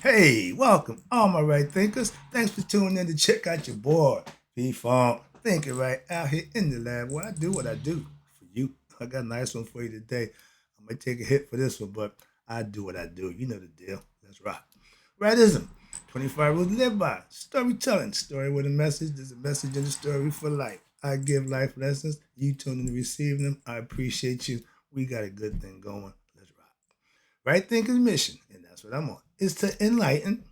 Hey, welcome, all my right thinkers. Thanks for tuning in to check out your boy, P-Funk, thinking right out here in the lab where I do what I do for you. I got a nice one for you today. I might take a hit for this one, but I do what I do. You know the deal. Let's rock. Rightism. 25 rules to live by. Storytelling. Story with a message. There's a message in the story for life. I give life lessons. You tune in to receive them. I appreciate you. We got a good thing going. Let's rock. Right Thinker's mission, and that's what I'm on, is to enlighten,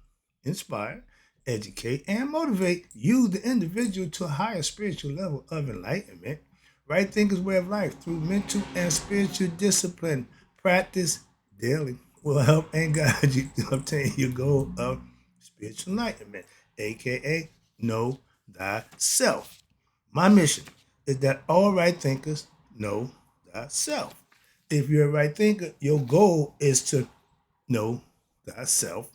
inspire, educate, and motivate you, the individual, to a higher spiritual level of enlightenment. Right Thinker's way of life through mental and spiritual discipline, practice daily will help and guide you to obtain your goal of spiritual enlightenment, aka know thyself. My mission is that all right thinkers know thyself. If you're a right thinker, your goal is to know thyself.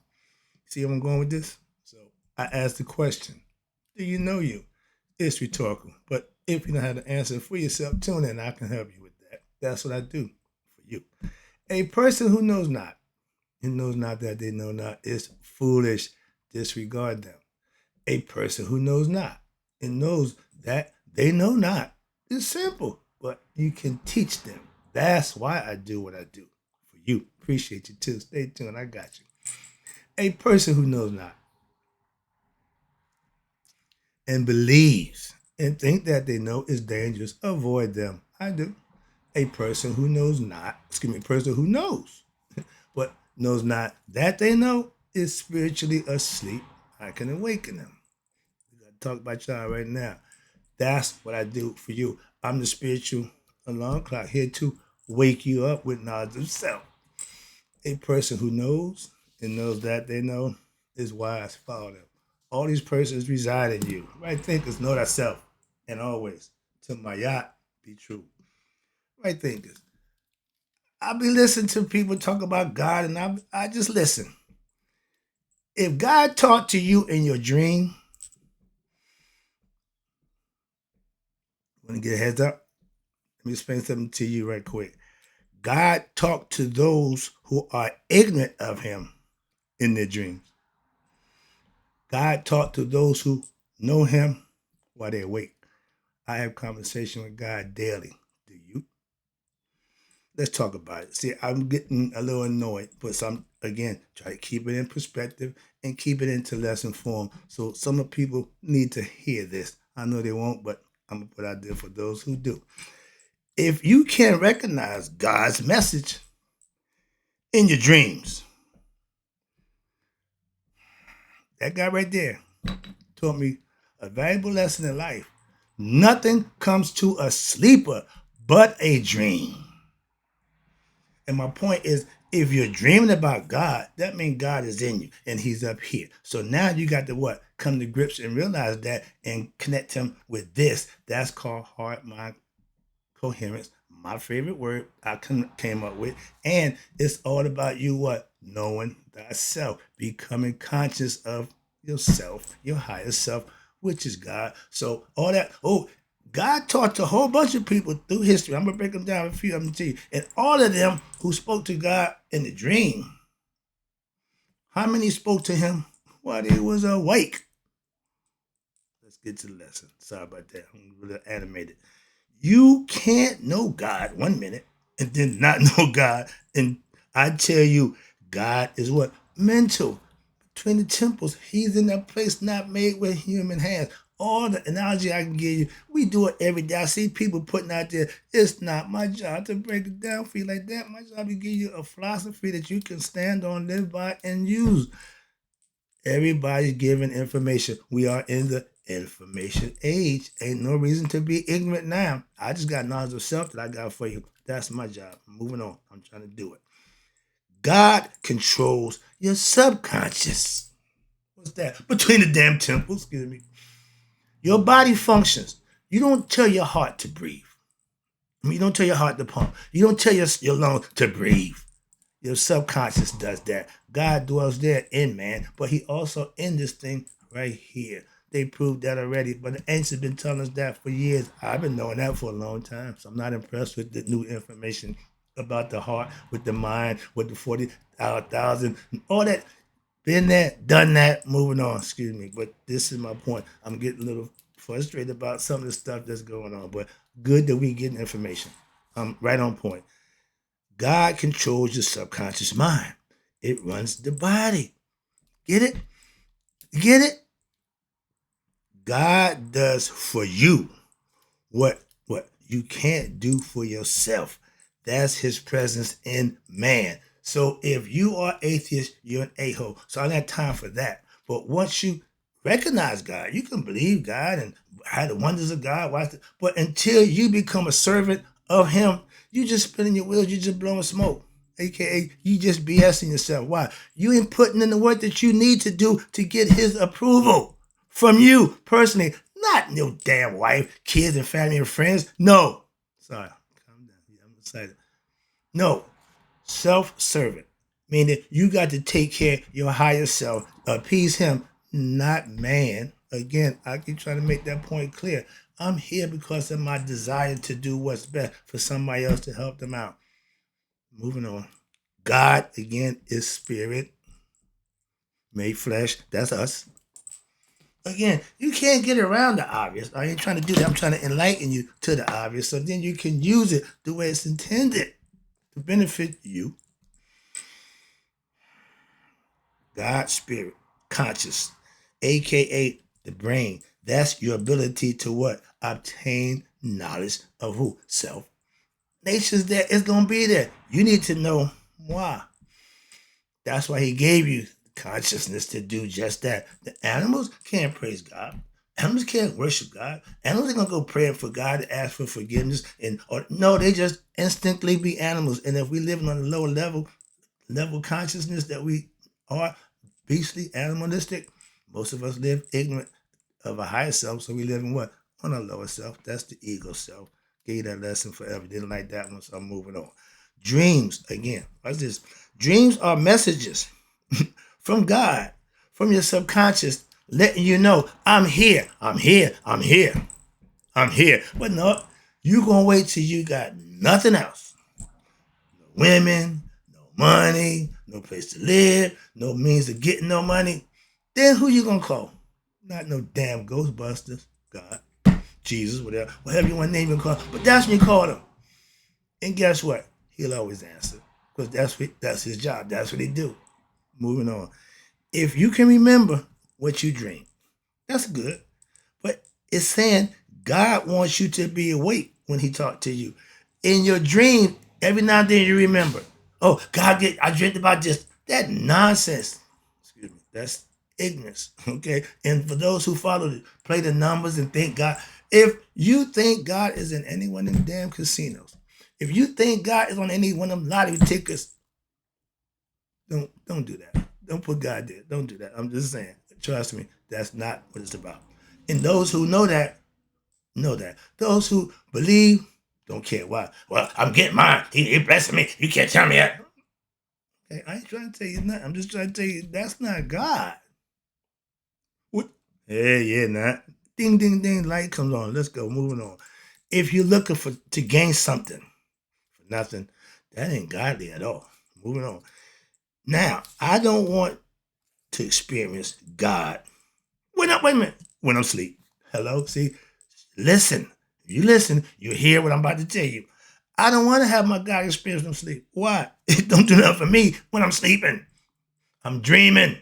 See where I'm going with this? So I asked the question, do you know you? It's rhetorical. But if you don't have the answer for yourself, tune in. I can help you with that. That's what I do for you. A person who knows not, and knows not that they know not, is foolish. Disregard them. A person who knows not and knows that they know not is simple, but you can teach them. That's why I do what I do for you. Appreciate you too. Stay tuned. I got you. A person who knows not and believes and think that they know is dangerous, avoid them. I do. A person who knows not, excuse me, a person who knows, but knows not that they know is spiritually asleep. I can awaken them. We got to talk about y'all right now. That's what I do for you. I'm the spiritual alarm clock here to wake you up with knowledge of self. A person who knows and knows that they know is wise. Follow them. All these persons reside in you. Right thinkers know thyself and always to my yacht be true. Right thinkers. I be listening to people talk about God and I just listen. If God talked to you in your dream, want to get a heads up? Let me explain something to you right quick. God talked to those who are ignorant of him in their dreams. God talked to those who know him while they're awake. I have conversation with God daily. Do you? Let's talk about it. See, I'm getting a little annoyed, but some again try to keep it in perspective and keep it into lesson form. So some of the people need to hear this. I know they won't, but I'm gonna put out there for those who do. If you can't recognize God's message in your dreams, that guy right there taught me a valuable lesson in life. Nothing comes to a sleeper but a dream. And my point is, if you're dreaming about God, that means God is in you and he's up here. So now you got to what? Come to grips and realize that and connect him with this. That's called heart mind coherence. My favorite word I came up with. And it's all about you what? Knowing thyself, becoming conscious of yourself, your higher self, which is God. So all that, God taught to a whole bunch of people through history. I'm gonna break them down a few of them to you. And all of them who spoke to God in the dream, how many spoke to him while they was awake? Let's get to the lesson. Sorry about that. I'm really animated. You can't know God 1 minute and then not know God. And I tell you, God is what? Mental. Between the temples, he's in that place not made with human hands. All the analogy I can give you, we do it every day. I see people putting out there, it's not my job to break it down for you like that. My job is to give you a philosophy that you can stand on, live by, and use. Everybody's giving information. We are in the information age. Ain't no reason to be ignorant now. I just got knowledge of self that I got for you. That's my job. I'm moving on. I'm trying to do it. God controls your subconscious. What's that? Between the damn temples, excuse me. Your body functions. You don't tell your heart to breathe. You don't tell your heart to pump. You don't tell your lungs to breathe. Your subconscious does that. God dwells there in man, but he also in this thing right here. They proved that already, but the ancients have been telling us that for years. I've been knowing that for a long time, so I'm not impressed with the new information about the heart, with the mind, with the 40,000, all that. Been there, done that, moving on, excuse me. But this is my point. I'm getting a little frustrated about some of the stuff that's going on, but good that we getting information. Right on point. God controls your subconscious mind. It runs the body. Get it? Get it? God does for you what you can't do for yourself. That's his presence in man. So if you are atheist, you're an a-hole. So I don't have time for that. But once you recognize God, you can believe God and how the wonders of God. But until you become a servant of him, you just spinning your wheels, you just blowing smoke. AKA, you just BSing yourself. Why? You ain't putting in the work that you need to do to get his approval from you personally, not no damn wife, kids, and family and friends. No. Sorry. Calm down. Yeah, I'm excited. No. Self-servant. Meaning you got to take care of your higher self, appease him, not man. Again, I keep trying to make that point clear. I'm here because of my desire to do what's best for somebody else to help them out. Moving on. God, again, is spirit, made flesh. That's us. Again, you can't get around the obvious. I ain't trying to do that. I'm trying to enlighten you to the obvious so then you can use it the way it's intended to benefit you. God, spirit, conscious, aka the brain. That's your ability to what? Obtain knowledge of who? Self. Nature's there. It's going to be there. You need to know why. That's why he gave you consciousness to do just that. The animals can't praise God. Animals can't worship God. Animals are gonna go praying for God to ask for forgiveness, no, they just instinctively be animals. And if we living on a lower level consciousness that we are beastly, animalistic, most of us live ignorant of a higher self. So we live in what? On a lower self. That's the ego self. Gave you that lesson forever. Didn't like that one, so I'm moving on. Dreams, again, what's this? Dreams are messages from God, from your subconscious, letting you know, I'm here, I'm here, I'm here, I'm here. But no, you gonna wait till you got nothing else. No women, no money, no place to live, no means of getting no money. Then who you gonna call? Not no damn Ghostbusters, God, Jesus, whatever you want to name him, call. But that's when you call him. And guess what? He'll always answer. Because that's his job. That's what he do. Moving on. If you can remember what you dream, that's good. But it's saying God wants you to be awake when he talked to you. In your dream, every now and then you remember. Oh, I dreamt about this. That nonsense. Excuse me. That's ignorance. Okay. And for those who follow it, play the numbers and think God. If you think God is in any one of them damn casinos, if you think God is on any one of them lottery tickets, don't do that. Don't put God there. Don't do that. I'm just saying. Trust me, that's not what it's about. And those who know that, know that. Those who believe, don't care why. Well, I'm getting mine. He blessing me. You can't tell me that. Hey, I ain't trying to tell you nothing. I'm just trying to tell you that's not God. What? Hey, yeah, not. Ding, ding, ding. Light comes on. Let's go. Moving on. If you're looking to gain something for nothing, that ain't godly at all. Moving on. Now, I don't want to experience God. Wait a minute. When I'm asleep. Hello? See? Listen. If you listen, you hear what I'm about to tell you. I don't want to have my God experience when I'm asleep. Why? It don't do nothing for me when I'm sleeping. I'm dreaming.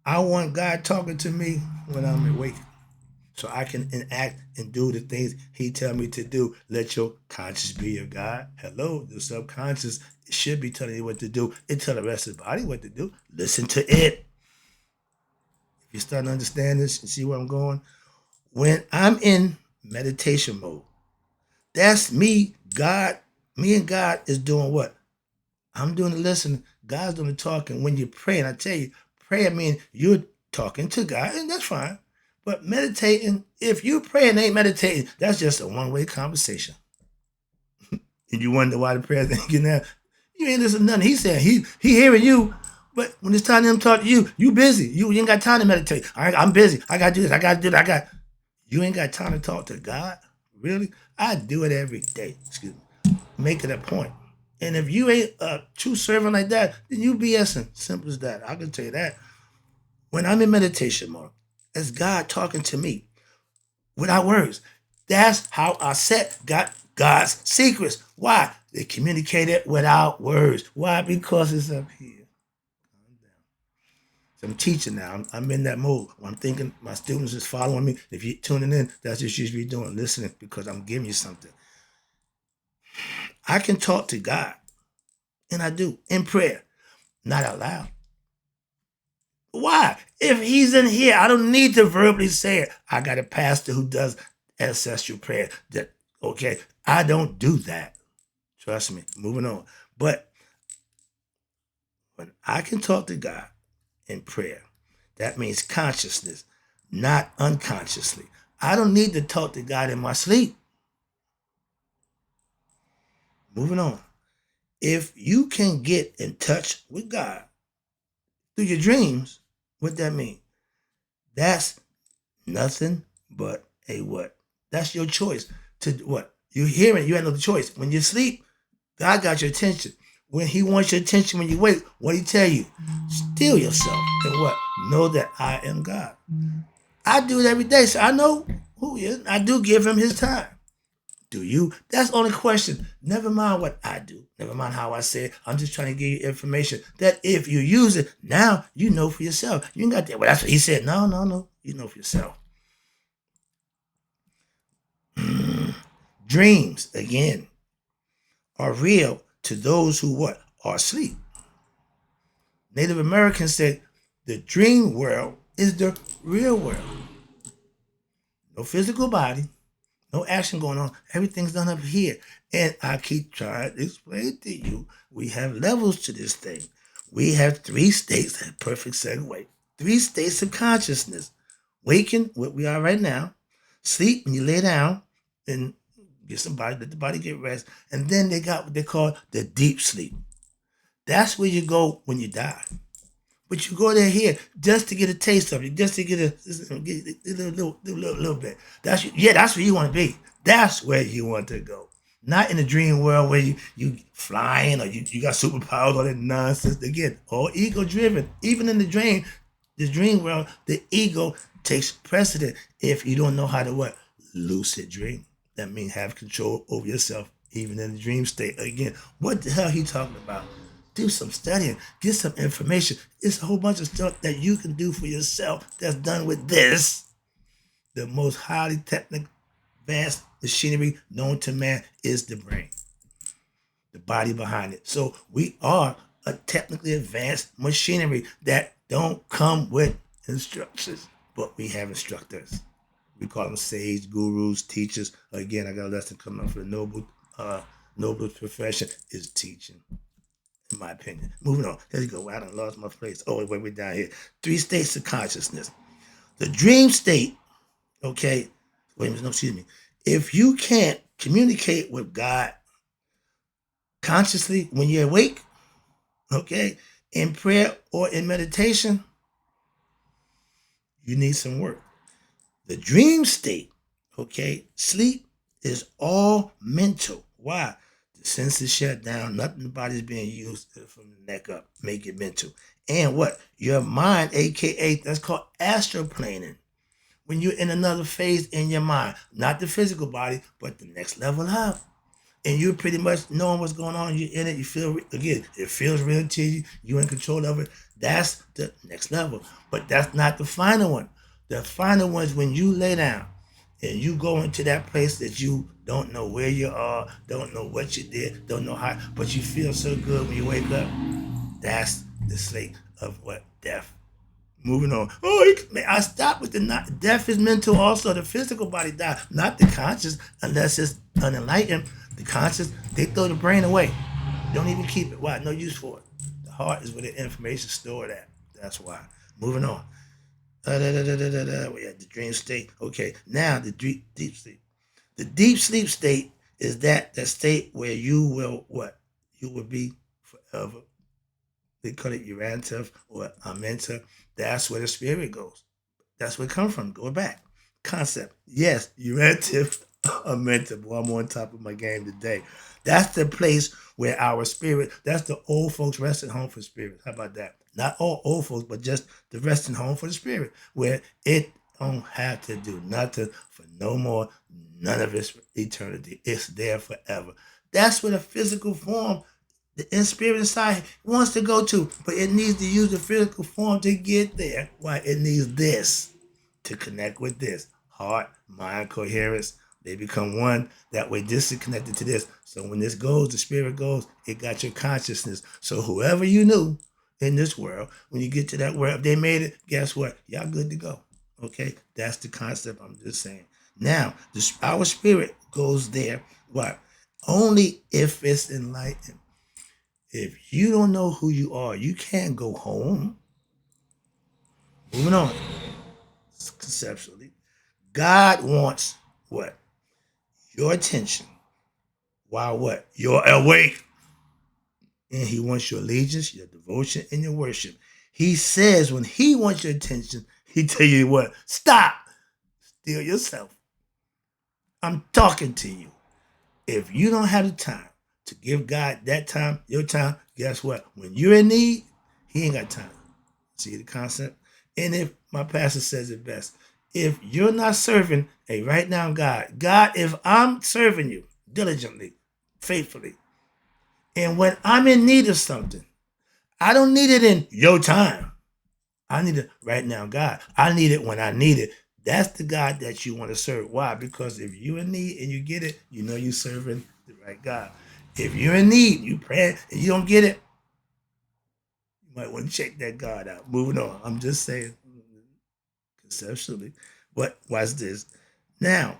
I want God talking to me when I'm awake, so I can enact and do the things he tell me to do. Let your conscience be your God. Hello, the subconscious should be telling you what to do. It tell the rest of the body what to do. Listen to it. If you start to understand this and see where I'm going, when I'm in meditation mode, that's me. Me and God is doing what? I'm doing the listening. God's doing the talking. When you're praying, I tell you, prayer means you're talking to God, and that's fine. But meditating, if you pray and ain't meditating, that's just a one-way conversation. And you wonder why the prayer ain't getting out. You ain't listening to nothing. He said he hearing you, but when it's time to him talk to you, you busy. You ain't got time to meditate. I'm busy. I gotta do this. I gotta do that. You ain't got time to talk to God? Really? I do it every day. Excuse me. Make it a point. And if you ain't a true servant like that, then you BSing. Simple as that. I can tell you that. When I'm in meditation mode, it's God talking to me without words. That's how I got God's secrets. Why? They communicate it without words. Why? Because it's up here. So I'm teaching now. I'm in that mode. When I'm thinking my students is following me. If you're tuning in, that's what you should be doing, listening, because I'm giving you something. I can talk to God, and I do, in prayer, not out loud. Why? If he's in here, I don't need to verbally say it. I got a pastor who does ancestral prayer. Okay, I don't do that. Trust me. Moving on. But when I can talk to God in prayer, that means consciousness, not unconsciously. I don't need to talk to God in my sleep. Moving on. If you can get in touch with God through your dreams, what that mean? That's nothing but a what? That's your choice to what? You're hearing, you have no choice. When you sleep, God got your attention. When he wants your attention when you wake, what he tell you? Still yourself and what? Know that I am God. I do it every day, so I know who he is. I do give him his time. Do you? That's the only question. Never mind what I do. Never mind how I say it. I'm just trying to give you information that if you use it, now you know for yourself. You ain't got that. Well, that's what he said. No. You know for yourself. Dreams, again, are real to those who what? Are asleep. Native Americans said the dream world is the real world. No physical body, no action going on. Everything's done up here. And I keep trying to explain to you, we have levels to this thing. We have 3 states, that perfect segue. 3 states of consciousness. Waking, what we are right now. Sleep, when you lay down and get some body, let the body get rest. And then they got what they call the deep sleep. That's where you go when you die. But you go there here just to get a taste of it, just to get a little bit. That's where you want to be. That's where you want to go. Not in the dream world where you flying or you got superpowers, all that nonsense. Again, all ego driven. Even in the dream world, the ego takes precedent if you don't know how to what? Lucid dream. That means have control over yourself, even in the dream state. Again, what the hell he talking about? Do some studying, get some information. It's a whole bunch of stuff that you can do for yourself that's done with this. The most highly technical, advanced machinery known to man is the brain, the body behind it. So we are a technically advanced machinery that don't come with instructions, but we have instructors. We call them sage, gurus, teachers. Again, I got a lesson coming up for the noblest profession is teaching. In my opinion. Moving on. There you go. I done lost my place. Oh, wait, we're down here. 3 states of consciousness. The dream state, okay, excuse me. If you can't communicate with God consciously when you're awake, okay, in prayer or in meditation, you need some work. The dream state, okay, sleep is all mental. Why? The senses shut down, nothing the body's being used from the neck up, make it mental. And what? Your mind, aka that's called astroplaning. When you're in another phase in your mind, not the physical body, but the next level up. And you're pretty much knowing what's going on. You're in it. You feel, again, it feels real to you. You're in control of it. That's the next level. But that's not the final one. The final one is when you lay down and you go into that place that you don't know where you are, don't know what you did, don't know how, but you feel so good when you wake up. That's the state of what? Death. Moving on. Oh, I stopped with the not. Death is mental also. The physical body dies, not the conscious, unless it's unenlightened. The conscious, they throw the brain away. Don't even keep it. Why? No use for it. The heart is where the information is stored at. That's why. Moving on. We had the dream state. Okay, now the deep sleep. The deep sleep state is that state where you will what? You will be forever. They call it Urantia or Amenta. That's where the spirit goes. That's where it comes from. Go back. Concept. Yes, Urantia a mentor, boy. I'm on top of my game today. That's the place where our spirit, that's the old folks resting home for spirit. How about that? Not all old folks, but just the resting home for the spirit, where it don't have to do nothing for no more, none of its eternity. It's there forever. That's where the physical form, the in spirit inside wants to go to, but it needs to use the physical form to get there. Why? It needs this to connect with this. Heart, mind, coherence. They become one. That way, this is connected to this. So when this goes, the spirit goes, it got your consciousness. So whoever you knew in this world, when you get to that world, if they made it, guess what? Y'all good to go. Okay? That's the concept I'm just saying. Now, our spirit goes there. What? Only if it's enlightened. If you don't know who you are, you can't go home. Moving on, conceptually. God wants what? Your attention. While what? You're awake. And he wants your allegiance, your devotion, and your worship. He says when he wants your attention, he tell you what? Stop. Still yourself. I'm talking to you. If you don't have the time to give God that time, your time, guess what? When you're in need, he ain't got time. See the concept? And if my pastor says it best, if you're not serving a right now God, if I'm serving you diligently, faithfully, and when I'm in need of something, I don't need it in your time. I need it right now, God. I need it when I need it. That's the God that you want to serve. Why? Because if you're in need and you get it, you know you're serving the right God. If you're in need, you pray and you don't get it, you might want to check that God out. Moving on. I'm just saying conceptually. But watch this. Now,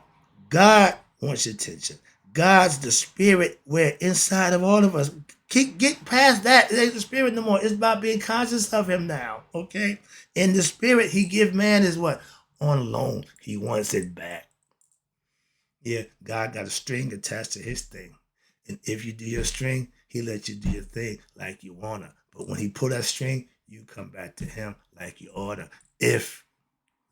God wants your attention. God's the spirit where inside of all of us. Get past that. It ain't the spirit no more. It's about being conscious of him now. Okay? In the spirit he give man is what? On loan. He wants it back. Yeah, God got a string attached to his thing. And if you do your string, he let you do your thing like you wanna. But when he pull that string, you come back to him like you oughta. If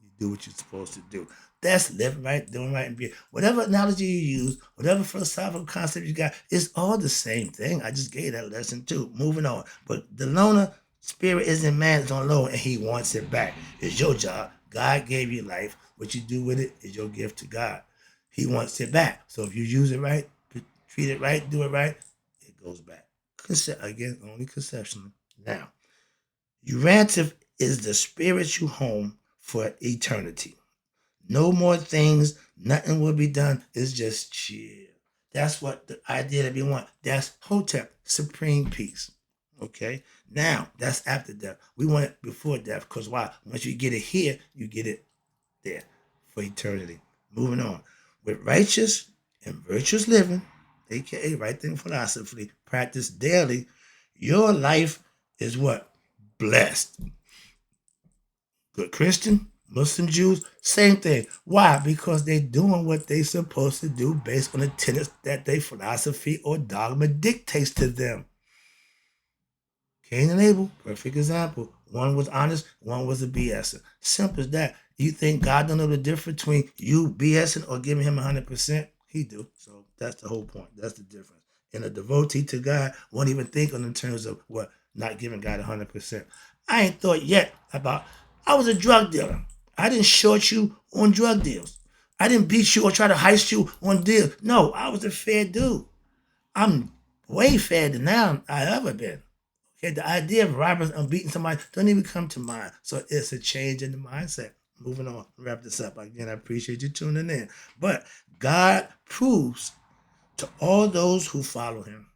you do what you're supposed to do. That's living right, doing right, and being. Whatever analogy you use, whatever philosophical concept you got, it's all the same thing. I just gave that lesson too. Moving on. But the loner spirit isn't man, it's on loan, and he wants it back. It's your job. God gave you life. What you do with it is your gift to God. He wants it back. So if you use it right, treat it right, do it right, it goes back. Again, only conceptually. Now, Urantia is the spiritual home for eternity. No more things, nothing will be done. It's just chill. That's what the idea that we want. That's Hotep, supreme peace. Okay? Now, that's after death. We want it before death because why? Once you get it here, you get it there for eternity. Moving on. With righteous and virtuous living, aka right thing philosophy, practice daily, your life is what? Blessed. Good Christian, Muslim, Jews, same thing. Why? Because they're doing what they're supposed to do based on the tenets that their philosophy or dogma dictates to them. Cain and Abel, perfect example. One was honest, one was a BSer. Simple as that. You think God don't know the difference between you BSing or giving him 100%? He do. So that's the whole point. That's the difference. And a devotee to God won't even think on in terms of what? Not giving God 100%. I ain't thought yet about, I was a drug dealer. I didn't short you on drug deals. I didn't beat you or try to heist you on deals. No, I was a fair dude. I'm way fairer than now I ever been. Okay, the idea of robbing and beating somebody don't even come to mind. So it's a change in the mindset. Moving on, wrap this up. Again, I appreciate you tuning in. But God proves to all those who follow him,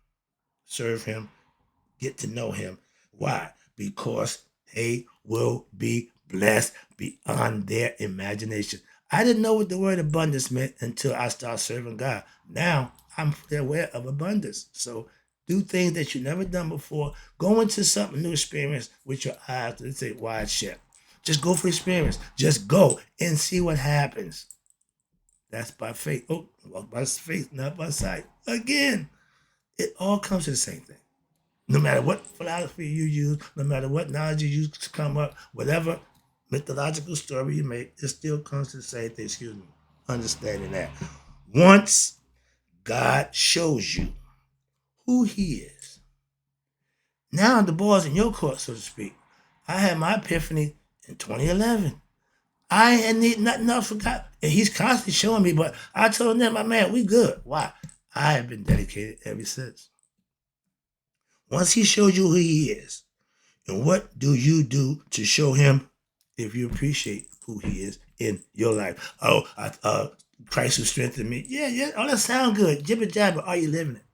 serve him, get to know him. Why? Because they will be blessed beyond their imagination. I didn't know what the word abundance meant until I started serving God. Now I'm aware of abundance. So do things that you've never done before. Go into something new experience with your eyes, let's say, wide shut. Just go for experience. Just go and see what happens. That's by faith. Oh, walk by faith, not by sight. Again, it all comes to the same thing. No matter what philosophy you use, no matter what knowledge you use to come up, whatever mythological story you make, it still comes to the same thing. Excuse me. Understanding that. Once God shows you who he is, now the ball's in your court, so to speak. I had my epiphany in 2011. I had need nothing else for God. And he's constantly showing me, but I told him, my man, we good. Why? I have been dedicated ever since. Once he showed you who he is, and what do you do to show him if you appreciate who he is in your life? Oh, Christ who strengthened me. Yeah. Oh, that sounds good. Jibber jabber. Are you living it?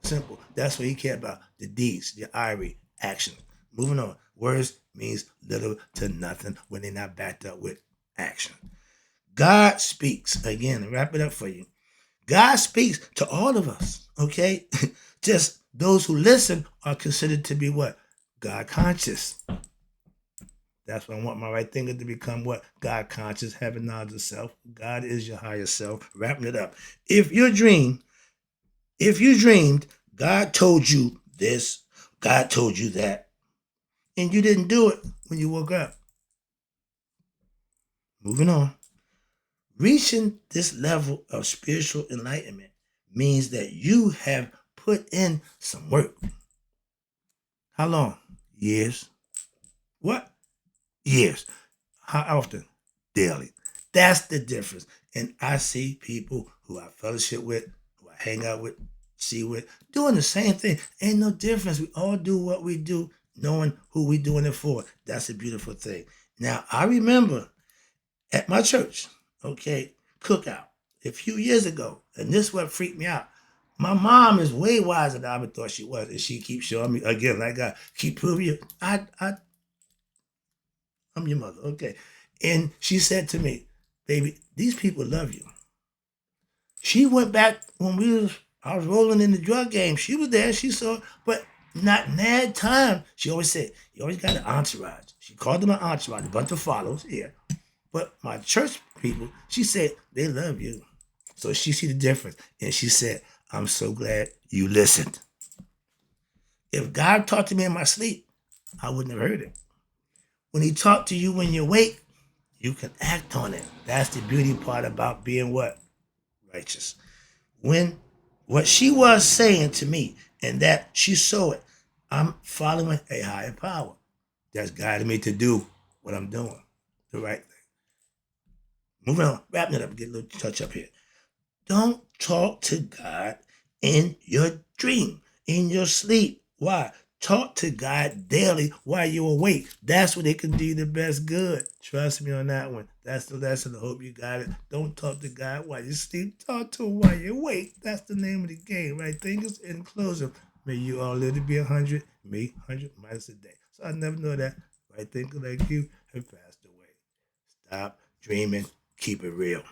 Simple. That's what he cared about. The deeds, the irie, action. Moving on. Words means little to nothing when they're not backed up with action. God speaks. Again, wrap it up for you. God speaks to all of us, okay? Just those who listen are considered to be what? God conscious. That's what I want my right thinker to become what? God conscious, having knowledge of self. God is your higher self. Wrapping it up. If you dreamed, God told you this, God told you that, and you didn't do it when you woke up. Moving on. Reaching this level of spiritual enlightenment means that you have put in some work. How long? Years. What? Years. How often? Daily. That's the difference. And I see people who I fellowship with, who I hang out with, see with, doing the same thing. Ain't no difference. We all do what we do, knowing who we doing it for. That's a beautiful thing. Now, I remember at my church, okay, cookout a few years ago, and this what freaked me out. My mom is way wiser than I ever thought she was, and she keeps showing me again, like I keep proving you. I'm your mother, okay. And she said to me, "Baby, these people love you." She went back when I was rolling in the drug game. She was there, she saw, but not in that time. She always said, "You always got an entourage." She called them an entourage, a bunch of followers, yeah. But my church people, she said, they love you. So she see the difference. And she said, I'm so glad you listened. If God talked to me in my sleep, I wouldn't have heard it. When he talked to you when you're awake, you can act on it. That's the beauty part about being what? Righteous. When what she was saying to me and that she saw it, I'm following a higher power that's guiding me to do what I'm doing, the right thing. Moving on, wrapping it up, get a little touch up here. Don't talk to God in your dream, in your sleep. Why? Talk to God daily while you're awake. That's when it can do you the best good. Trust me on that one. That's the lesson. I hope you got it. Don't talk to God while you sleep. Talk to him while you're awake. That's the name of the game, right? Thinkers in closing. May you all live to be 100. Me, 100 minus a day. So I never know that. Right thinker like you have passed away. Stop dreaming. Keep it real.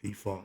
P-Funk.